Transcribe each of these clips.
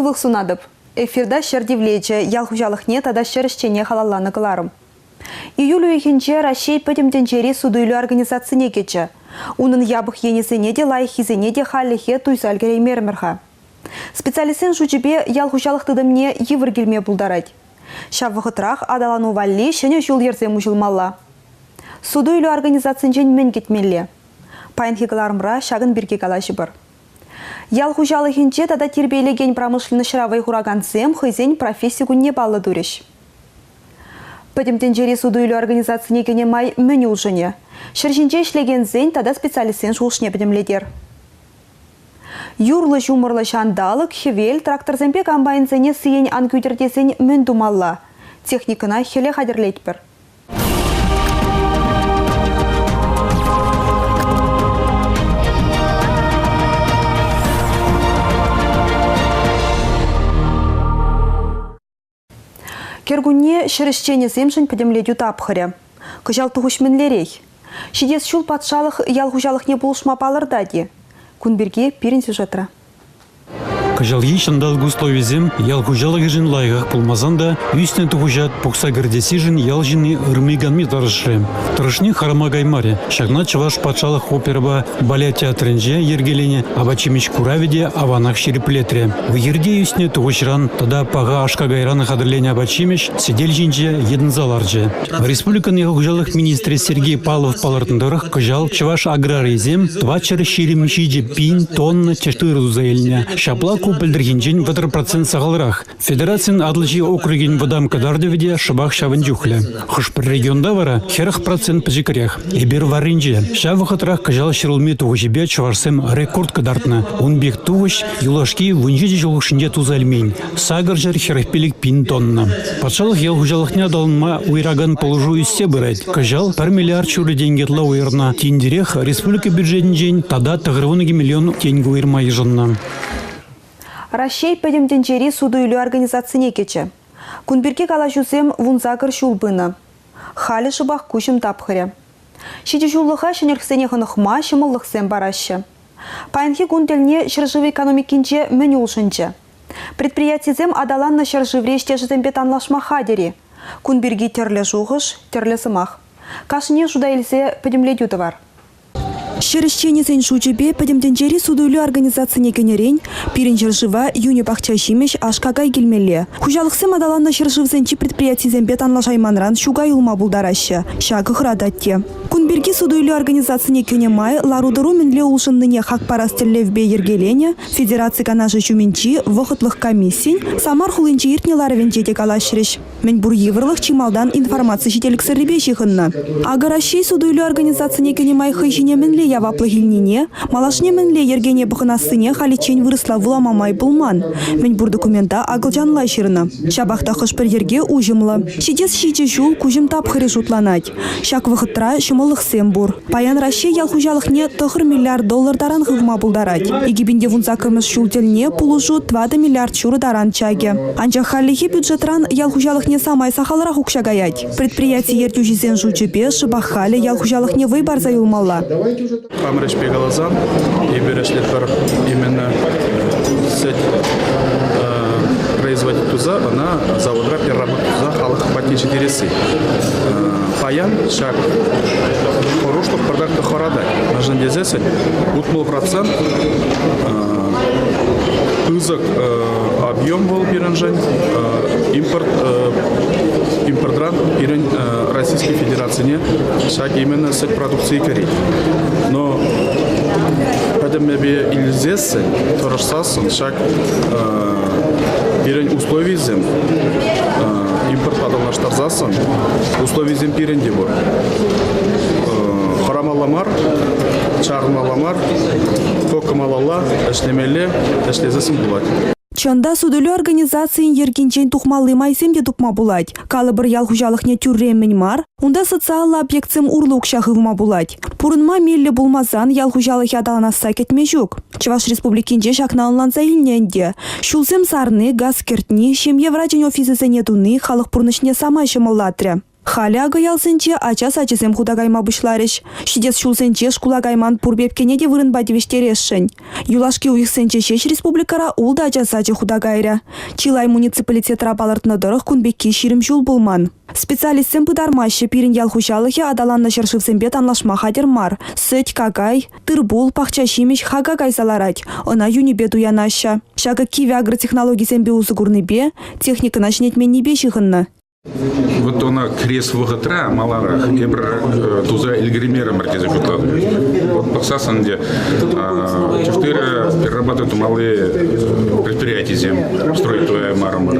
Сывых сунадып. Эфирда шердевлече, ялхужалыхне тада шершчене халалланы кыларым. Июль үйхенче Россия пөтімденчері судуйлю организацияне кече. Унын ябық енесене де лайхизене де халлихе туйсал кереймермерха. Специалистен жучебе ялхужалықтыдымне евіргелме бұлдарад. Шаввықытрах адалану валли шене жол ерзе мұжылмалла. Судуйлю организациян мен кетмелі. Пайынхигаларымра шагын бірге калашы бір. Ялхужалыхенче тада тербейлеген промышленный шыравай хурагансем хызен профессию не баллы дуреш. Пөтімтенчері судуйлю организацияне кене май мені ұлжыне. Шыршинче ішлеген зен тада специалистен жулшне бідімледер. Юрлы жумырлы шандалық, хевел, тракторземпе комбайнзене сиен анкютердесен мен думалла. Техникына хеле хадерлейтпір. Кергунне шерішчене земшін пөдемледю тапхыря. Кыжал тұғышменлерей. Шидес шул патшалық ялғужалық не болышма балырдади. Күнберге перін сюжетра. Кыжал ешіндал гусловизем ялгужалық жын лайғақ пулмазанда үстіне тұғужат пұқса гірдесі жын ял жыны ұрмиганми тарышы. Тұрышны харама гаймаре. Шагна чываш патшалық оперба баля театрынже ергелене абачимич куравиде аванах шереплетре. В ерде үстіне тұғышран тада паға ашқа гайраны қадырлене абачимич сидель жинже едін заларже. Республикан ялгужалық министрі Сергей Павлов палыртындырық кыжал чываш аграризем твачыр шеремшиже пин тонна чештыру заэльня. Шапла Пілдіргенжен ватыр процент сағалырақ. Федерациян адлыжи округен вадам кадардеведе шабақ шавын жүхлі. Хұшпір регионда вара херах процент пәжікірек. Ебер варынже. Шавықытырақ кыжал шырылме туғышебе чыварсем рекорд кадартны. Он бек туғыш юлашки вынжеде жылғышынде тузальмейн. Сагыр жар херахпелік пин тонна. Патшалық ел хұжалықне адалынма уйраган положу үсте бұрайд. Кыжал 1 миллиард чуры денгетла уйырна. Тендерех республика бюджетін жен тада тағырвыныги миллион тенгі уйырма ежынна. Россия пөдемденчері судуйлю организацияне кече. Күнберге кала жүзем вунзагыр шулбыны. Халі шыбақ күшім тапхыря. Шиде жулыға шынерксене хынықма шымылықсен барашы. Пайынхи күнделіне шыржывы экономикінче мені ұлшынче. Предприятизем адаланны шыржывреште жызембе танлашма хадери. Күнберге терлі жуғыш, терлі сымақ. Кашыне жуда елсе пөдемледюті бар. Шерішченесен шучебе пөдемденчері судуйлю организацияне кенерен, пирен жыржыва юне бақча жимеш ашқағай келмелі. Хужалықсым адаланна шыржывзенчі предприятизембе танлашайманран шугай улма бұлдарашы, шағы хырадатте. Күнберге судуйлю организацияне кенемай ларудыру менле улшынныне хақпарастерлевбе ергелене, федерация канажы жүменчі вұқытлық комиссин, самар хулынчы иртнелары венчеде калашырыш. Мен бұр еврлық чималдан информация жителік сырребе жиғынна. Агарашей судуйлю организацияне кенемай хыжине менле яваплы хилнине, малашне менле ергене бұқынасыне халичен вырысла вуламамай бұлман. Мен бұр документа ағылжанлай жырына. Шабақта қышпыр ерге ұжымлы. Шидес шиде жул күжім тапхыры жұтланать. Шак вғытра шымылықсен бұр. Паян Россия ялхужалықне $1 миллиард даран ғывма бұлдарать. Егебінде вунзакымыз шултеліне пулужу 20 миллиард чуры даран чаге. Анча халихи бюджетран ялхужалықне самай сахалырақ ұқшагаять. Предприятие ертю жизен жучебе шыбақ халі ялхужалықне вайбар заюлмалла. Камрыш пегалазан, и берешли именно сеть производить туза, она заводра переработать туза халах патичи дересы. Паян шаг хору, чтобы продать хорадай. Нажен дезесен, утмул процент ызык объем был пиранжен, импортран пирен Российской Федерации шаг именно сеть продукции корей. Но поэтому я ильзесы, торжсасын шаг пирен условий зем, импорт подалнаштарзасын, условий зем пирен дебор. Харамаламар, чармаламар, токамалала, эшлемеле, эшлезесим булать. Чанда судулю организациян ергенчен тухмалы майсемде тупма булать. Калыбыр ялхужалықне тюрремен мар, унда социаллы объектсем урлы укшағывма булать. Пурынма мелле булмазан ялхужалықе адаланаса кетме жүк. Чуваш республикинче шакналынланса илненде. Шулсем сарны, газ кертни, шемье врачен офисесене туны, халық пурнышне самай шымыллатря. Хали агаялсенче ача сачысем худагайма бұшларыш. Шидес шулсенче шкулагайман пурбепкене де вырынба девештерешшін. Юлашки уйықсенче шеш республикара улда ача сачы худагайра. Чилай муниципалитет рабалартына дырық күнбекке ширим жул болман. Специалистсен пыдармашы пирин ялхушалығы адаланна шыршывсенбет анлашма хадермар. Сыт кагай, тырбул пахчашимеш хагагай саларать. Она юнибет уянаша. Шага киви агротехнологисен беузы гурныбе, техника начнетмен небе шихынна. Вот она крес вагатра маларах эбр туза эльгримера маркиза jutladı. Вот подсасан где чифтыра перерабатывают малые предприятия зем строят твоя мармар.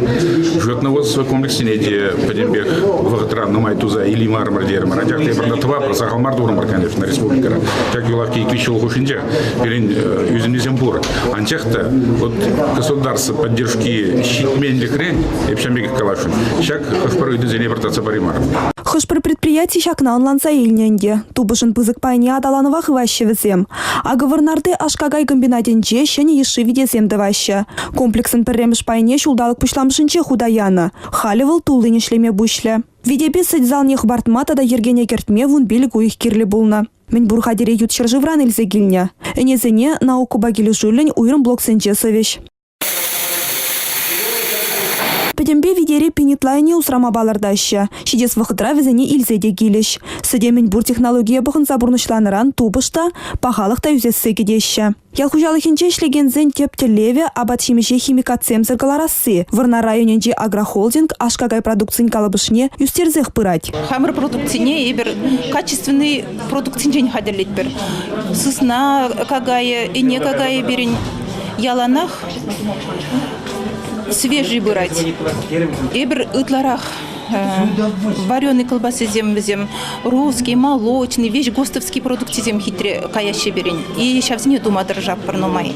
Животноводство комплексне где подембех вагатра номай туза или мармар дер марадяк те продатва просахал мардур марканев на республика. Так юлавки квичул хушинде перен юземнезембур. Антехта вот государство поддержки щитмен хрень и пшамбек калашин. Щак второй дизель вертаться паримар. Хышпыр предприятий шакна онланса илненде. Тубышын пызык пайне адаланова хываще візем. А гаварнарды ашкагай комбинатенче шәне еши видесем даваще. Комплексен пірреміш пайне шулдалық пышламшынче худаяны. Халивал тулы нешлеме бұшле. Видебе сәдзалнех бартмата да ергене кертме вун билік уйық керлі болна. Мен бурхадере ют шыржывран илзе гилня. Энезене науку багилі жүлін уйрым блоксенче совеш. Педембе видере пенитлайне усрама балардаща. Шидес вахытра везене илзеде гилеш. Сыдемен бур технология бұғын забурнышланыран тубышта пахалықта үзесі кедеща. Ялхужалыхинче шлегензен тептелеве абат химише химикатсем зыргаларасы. Вырна районенде агрохолдинг ашкагай продукцин калабышне юстерзех пырать. Хамыр продукцине ебер качественный продукцинчен хадерлет бер. Сысна кагая, ине кагая берин яланах свежий брать. Эбер ытларах вареный колбасы зем, русский, молочный, весь гостовский продукты зем хитре каяще берин. И сейчас не дума дрожа парномай.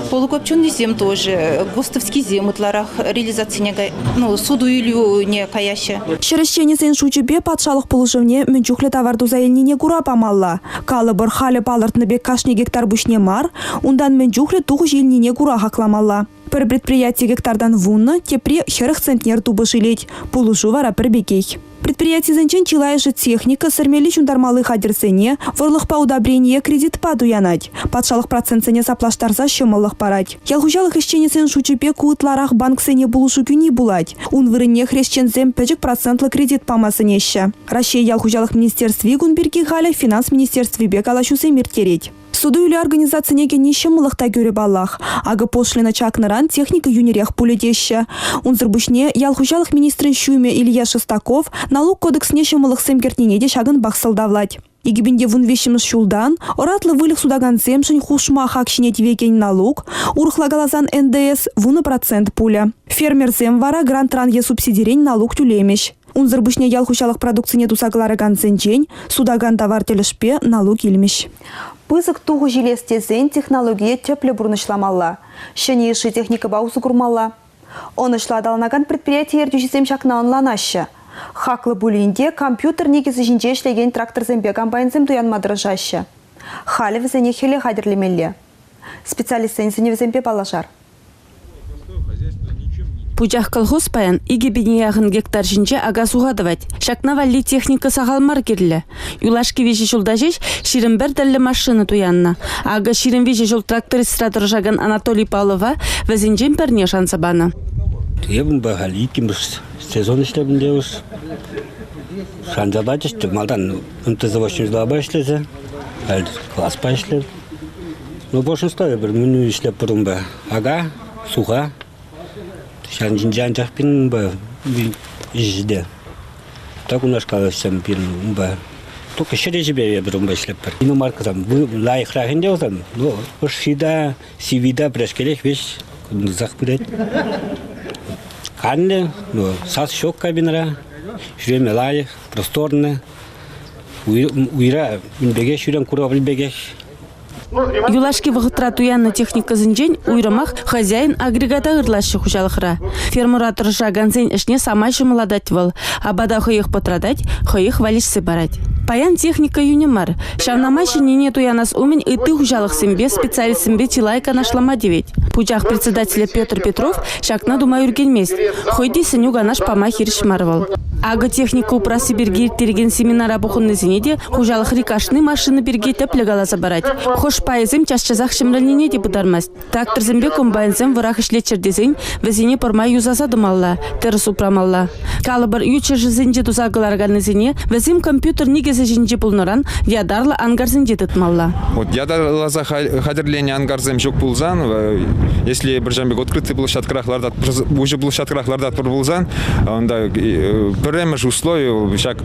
Полукопченый зем тоже, гостовский зем ытларах реализация ну суду илю не каяще. Шерещене сен шучебе патшалық полушевне мünчухле товарду заэльнине гура памалла. Калыбыр халі палыртныбе кашне гектар бушне мар, ундан мünчухле туху желнине гура хакламалла. Пір предприятие гектардан вунны тепре херых центнер тубы жилеть, полужу вара пірбекей. Предприятие зенчен чилайшы техника сырмели чундармалы хадерсене, варлых па удобрение кредит паду янать. Патшалық процентсене саплаштарса шымылық парать. Ялхужалық ишченесен шучепе куытларах банксене булушу күни булать. Ун вырыне хрещензем 5% кредит памасынеща. Рашей ялхужалық министерстве гунберги халя финанс министерстве бек алашусе миртереть. Суду или организацияне генеше мылықта göre баллах. Ага пошлина чакныран техника юнерех пуледеща. Унзырбушне ялхужалық министрин шуйме Илья Шестаков налог кодексне шымылықсем кертненеде шагын бақсылдавлать. Игибинде вун вещимыз шулдан, оратлы вылық судаган земшін хушма хакшине тивекен налог, урхлагалазан НДС вуны процент пуля. Фермер зем вара грантран е субсидирень налог тюлемеш. Унзырбушне ялхужалық продукцине тусаглары ганценчень, судаган товар телешпе налог илмеш. Пызык туғы жилестезен технология тепле бурнышламалла. Шәне еші техника баузы курмалла. Он ышладаланаган предприятие ердюшесем шакна онланашы. Хаклы булинде компьютер негізі жинже ішлеген трактор зембе комбайнзем туянмадырыжашы. Халі візене хеле хадерлемелле. Специалистен зене візембе балажар. Пучах колхоз паян игебине яғын гектар жинже ага суғадывать. Шакна валли техника сағалмар керлі. Юлашки вежі жолда жеш ширин бір дәлі машины туянна. Ага ширин вежі жол трактористратор жаган Анатолий Павлова вәзінжен пәрне шансабаны. Ебін бағали икіміз сезон ішлебінде өз. Шансабат ішті. Малдан МТЗ-802 ішлезе. Әлді класс па ішлеп. Но большинство бір мүні ішлеп бұрын ба. Ага, суға. Шанжинжан жақпен ба жиде. Так у нас қаласам пен ба. Только шере жібе бір ба ішлеп бар. Ину марказам лайық рахын деузам. Но шида, сивида прешкелек веш зақ бірет. Қанды, сас шок кабинара. Жүреме лайық, просторны. Уйра үнбеге шүрен кура білбеге. Юлашки вағытра туянна техника зінжен уйрамах хозяин агрегата ғырлашы хужалықра. Фермуратор жаганзен ішне самай шымыладать вал, абада хойық потрадать, хойық валишсы барать. Паян техника юнемар. Шавнамай шинене туянас умен и ты хужалық сімбе специалистімбе тилайка нашлама девет. Пучах председателя Петр Петров шакна дума юрген мест. Хойди сынюга наш пама хирш марвал. Ага техника упрасы берге терген семинар абухынны зенеде хужалық рикашны машины берге теплі галаза барать. Хош пайызым чашчазақ шымральнене де будармас. Трактор зембе комбайнзем вырах ишлечердезен везене пормай юзаса дымалла, терс упрамалла. Калыбыр ючер жызенже тузагыларганны зене везем компьютер нигезе жинже пулныран ядарлы ангарзенже тытмалла. Вот ядарлаза хадерление ангарзем жок пулзан, если біржамбек открытый площадкаларда уже площадкаларда пулзан, онда премеш условия, шак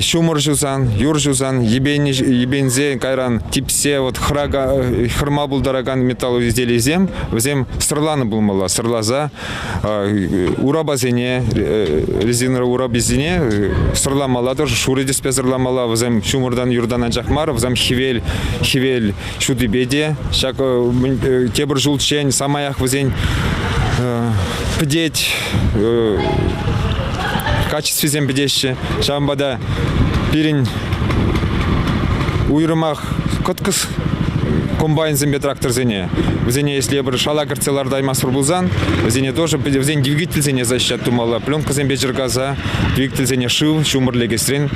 шумор жузан, юр жузан, ебензе, кайран, типсе, вот хрма был дороган металл изделий зем сырланы булмала, сырлаза, урабазене, резинер урабезене, сырламала тоже, шуридис пезырламала, взем шумордан юрдан анжахмар, взем хивель шудыбеде, шак тебр жулчень, самаях взень пдеть, качестве зембедещи, шамбада пирень уйрымах коткас комбайн зембе трактор зене. В зене, если я бы шала карцелар даймас пробузан, в зене тоже в зене двигатель зене защищать тумала, пленка зембе джергаза, двигатель зене шил, шумер легестрин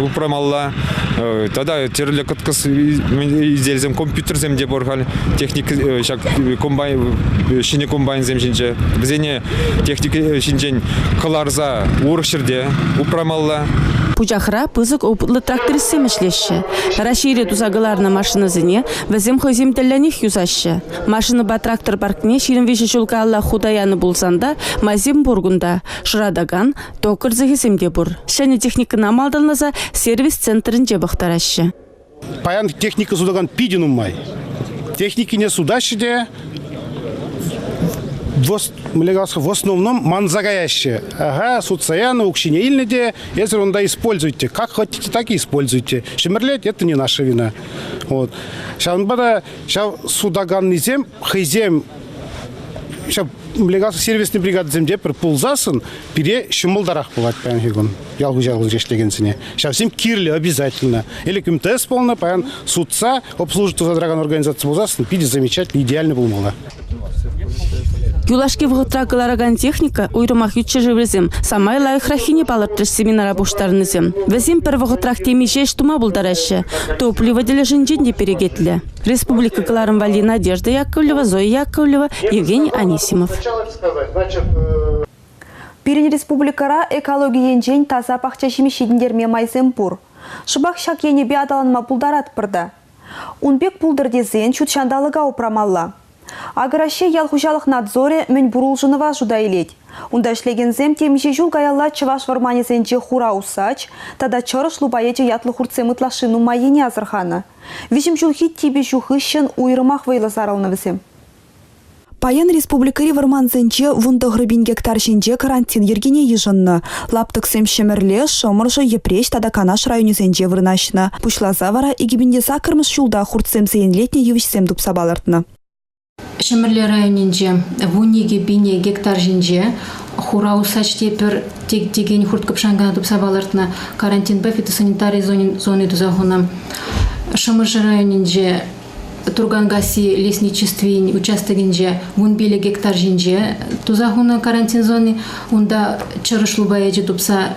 упрамалла. Тогда терле коткас изделзем компьютер земде боргал, техника шак комбайн шине комбайн земжинже. В зене техника шинжен каларза уршерде упрамалла. Пучахра пызык опытлы трактористсем ишлешші. Рашире тузагыларына машина зіне візім хозим тіллених юзашшы. Машина ба трактор паркіне ширин веші жулка алла худаяны болсанда мазим бургунда. Шырадаган токыр зігізімде бұр. Шәне техникына малдалназа сервис центрін жебіқтарашшы. Паян техника судаган пидин умай. Техники не судашыде в основном манзагаящие. Ага, судсаяны, укшинеильные, если он да используйте. Как хотите, так и используйте. Шемерлять это не наша вина. Вот. Сейчас судаган низем, хайзем, сейчас сервисный бригада земде пулзасын, пере шумулдарах бывать, паян хигун. Ялгу жешлегенсине. Сейчас всем кирли обязательно. Или КМТС полно, паян судца, обслужит задраган организация пулзасын, пиди замечательно, идеально был мало. Юлашки вғытракылараган техника уйрымах ютче живрезем, самай лайықрахине балыртыш семинара буштарнызем. Везем пір вғытрак темешеш тума булдарашы, топливаделі жинженде перегетлі. Республика Каларым Вали Надежда Яковлева, Зоя Яковлева, Евгений Анисимов. Пирин республикара экология енжен таза пақча шимешедіндерме майзем пур. Шыбақ шак енебе адаланма пулдарат пырда. Унбек пулдырдезен чутшандалыға упрамалла. Аграще ялхужалық надзоре мен бурулжынова жуда илет. Унда шлегензем темеше жул гаялла чываш варманезенче хура усач, тада чырыш лубаече ятлы хурцем ытлашыну майене азырхана. Вишім жулхит тебе жухыщен уйрымах вейлы зарауны. Паян республикари варманзенче вунда грыбин гектар жинже карантин ергене ежынны. Лаптыксем шемерле шомыржы епреш тада канаш районезенче вырнашны. Пушлаза вара игибинде сакырмыш жулда хурцем зейінлетне евішсем дупса балыртны. Шемерле районинже вуниге бине гектар жинже хура усач тепер деген хурт кыпшангана тупса балыртны карантин ба фитосанитарий зоны дузагуна. Шемерле районинже Тургангаси лесничестве участогинже вунбеле гектар жинже тузагуна карантин зоны унда чырыш лубаеже тупса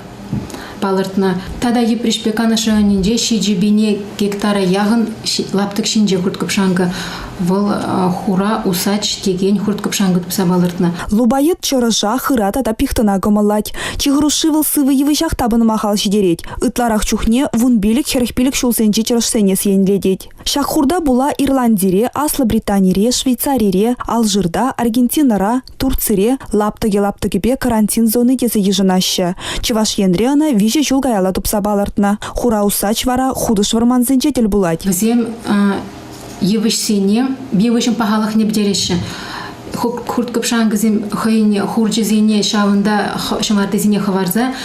балыртны. Тада епришпе канаш районинже шиджи бине гектара ягын лаптык шинже хурт кыпшанга выл хура усач деген хурт кыпшанга тупса балыртны. Лубайет чырыша хырата да пихтына гымылать. Чигырушывыл сывы евышах табыны махал жидереть. Ытларах чухне вунбелик херхпелик шулсенче чырышсене сиенледеть. Шахурда була Ирландире, Аслы Британире, Швейцарире, Алжирда, Аргентинара, Турцире, лаптыге-лаптыгебе карантин зоны дезе ежынашы. Чываш енреана виже жул гаяла тупса балыртны. Хура усач вара худыш варманзенче тел булать. Взем евышсене, бевышым пахалах не бдереші. Хурт кыпшангызем хыйне хурджезене шавында шамартезене хаварза,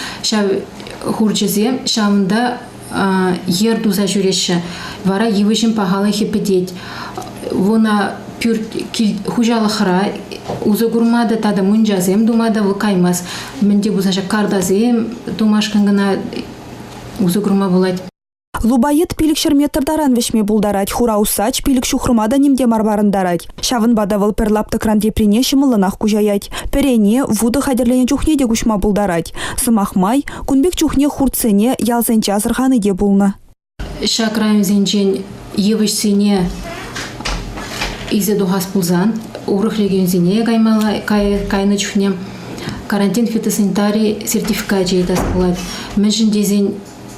хурджезе шавында ер дуза жүреші. Вара евышым пахалы хепедеть. Вона пюр хужалы хыра, узы гурмада тада мунджазем, думада вылкаймас. Менде бузаша кардазем, думашкангана узы гурма булать. Лубайет пилік шерметтердаран вешме булдарать, хура усач пилік шухрымада немде марбарындарать. Шавын бадавыл перлапты кранде прине шымылынах кужаять. Перене вуды хадерлене чухне де кушма булдарать. Сымахмай, кунбек чухне хурцене ялзен чазырханы де булны. Шакрайым зенчен евышсене изе духас пулзан, урых регионзене гаймала кайны чухне. Карантин фитосанитарий сертификат жейтас булат. Меншін дезен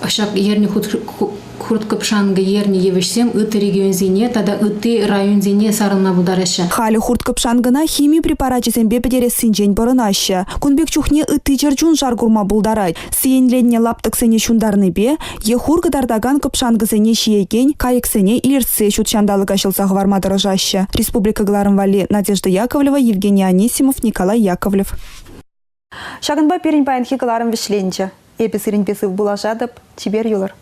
шак ерни хурт кыпшанга ерни евешсем ыты регион зене, тада ыты район зене сарылна будараша. Хали хурт кыпшангына химия препараты зембе педерес синжен барынаша. Кунбек чухне ыты черчун жаргурма булдарать. Сиенленне лаптык сене шундарны бе, е хургы дардаган кыпшангы сене шиеген, кайык сене илерсе шутшандалы кашылсах вармадырыжаща. Республика Гларанвали, Надежда Яковлева, Евгений Анисимов, Николай Яковлев. Шагынба перень паянхи каларым вишленче. Эписырень песыв булажадып, чибер юлар.